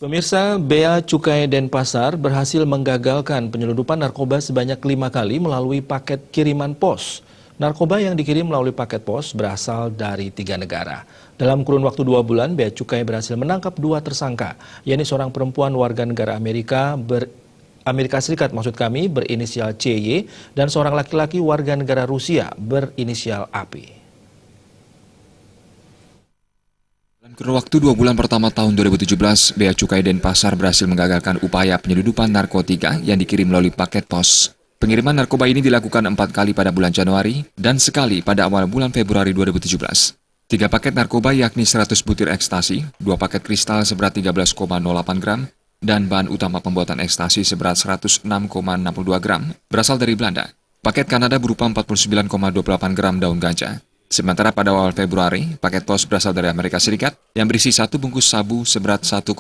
Pemirsa, Bea Cukai Denpasar berhasil menggagalkan penyelundupan narkoba sebanyak 5 kali melalui paket kiriman pos. Narkoba yang dikirim melalui paket pos berasal dari 3 negara. Dalam kurun waktu 2 bulan, Bea Cukai berhasil menangkap 2 tersangka, yakni seorang perempuan warga negara Amerika Serikat berinisial CY dan seorang laki-laki warga negara Rusia berinisial AP. Dalam kurun waktu 2 bulan pertama tahun 2017, Bea Cukai Denpasar berhasil menggagalkan upaya penyelundupan narkotika yang dikirim melalui paket pos. Pengiriman narkoba ini dilakukan 4 kali pada bulan Januari dan sekali pada awal bulan Februari 2017. 3 paket narkoba yakni 100 butir ekstasi, 2 paket kristal seberat 13,08 gram, dan bahan utama pembuatan ekstasi seberat 106,62 gram berasal dari Belanda. Paket Kanada berupa 49,28 gram daun ganja. Sementara pada awal Februari, paket pos berasal dari Amerika Serikat yang berisi 1 bungkus sabu seberat 1,22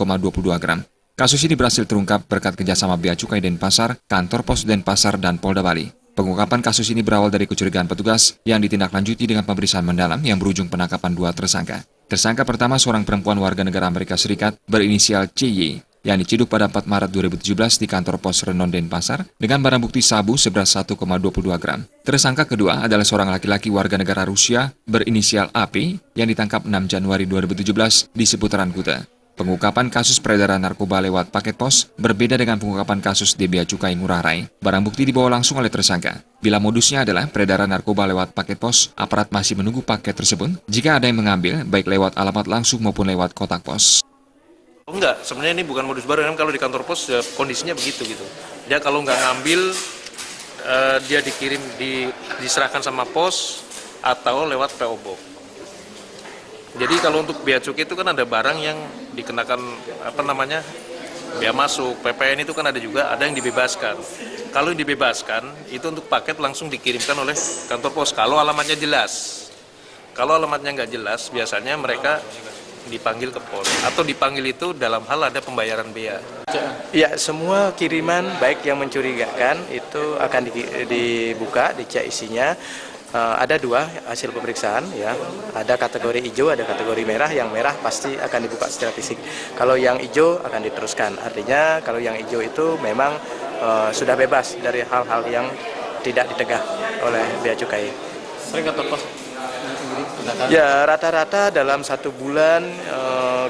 gram. Kasus ini berhasil terungkap berkat kerjasama Bea Cukai Denpasar, Kantor Pos Denpasar, dan Polda Bali. Pengungkapan kasus ini berawal dari kecurigaan petugas yang ditindaklanjuti dengan pemeriksaan mendalam yang berujung penangkapan 2 tersangka. Tersangka pertama seorang perempuan warga negara Amerika Serikat berinisial CY yang diciduk pada 4 Maret 2017 di kantor pos Renon Denpasar dengan barang bukti sabu seberat 1,22 gram. Tersangka kedua adalah seorang laki-laki warga negara Rusia berinisial AP yang ditangkap 6 Januari 2017 di seputaran Kuta. Pengungkapan kasus peredaran narkoba lewat paket pos berbeda dengan pengungkapan kasus di Bea Cukai Ngurah Rai. Barang bukti dibawa langsung oleh tersangka. Bila modusnya adalah peredaran narkoba lewat paket pos, aparat masih menunggu paket tersebut jika ada yang mengambil, baik lewat alamat langsung maupun lewat kotak pos. Enggak, sebenarnya ini bukan modus baru, kan kalau di kantor pos ya, kondisinya begitu gitu. Dia kalau nggak ngambil, dia dikirim, diserahkan sama pos atau lewat PO Box. Jadi kalau untuk bea cukai itu kan ada barang yang dikenakan bea masuk, PPN itu kan ada juga, ada yang dibebaskan. Kalau yang dibebaskan itu untuk paket langsung dikirimkan oleh kantor pos kalau alamatnya jelas. Kalau alamatnya nggak jelas, biasanya mereka dipanggil ke pos atau dipanggil itu dalam hal ada pembayaran bea. Ya, semua kiriman baik yang mencurigakan itu akan dibuka, dicek isinya. Ada 2 hasil pemeriksaan, ya. Ada kategori hijau, ada kategori merah. Yang merah pasti akan dibuka secara fisik. Kalau yang hijau akan diteruskan. Artinya kalau yang hijau itu memang sudah bebas dari hal-hal yang tidak ditegah oleh Bea Cukai. Sering kantor pos? Ya, rata-rata dalam 1 bulan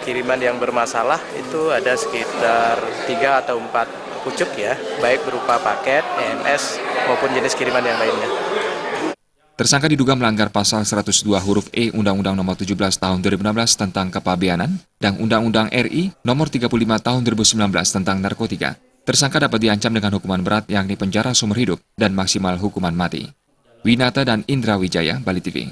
kiriman yang bermasalah itu ada sekitar 3 atau 4 pucuk, ya, baik berupa paket, EMS maupun jenis kiriman yang lainnya. Tersangka diduga melanggar pasal 102 huruf E Undang-Undang Nomor 17 Tahun 2016 tentang Kepabeanan dan Undang-Undang RI Nomor 35 Tahun 2019 tentang narkotika. Tersangka dapat diancam dengan hukuman berat yakni penjara seumur hidup dan maksimal hukuman mati. Winata dan Indra Wijaya, Bali TV.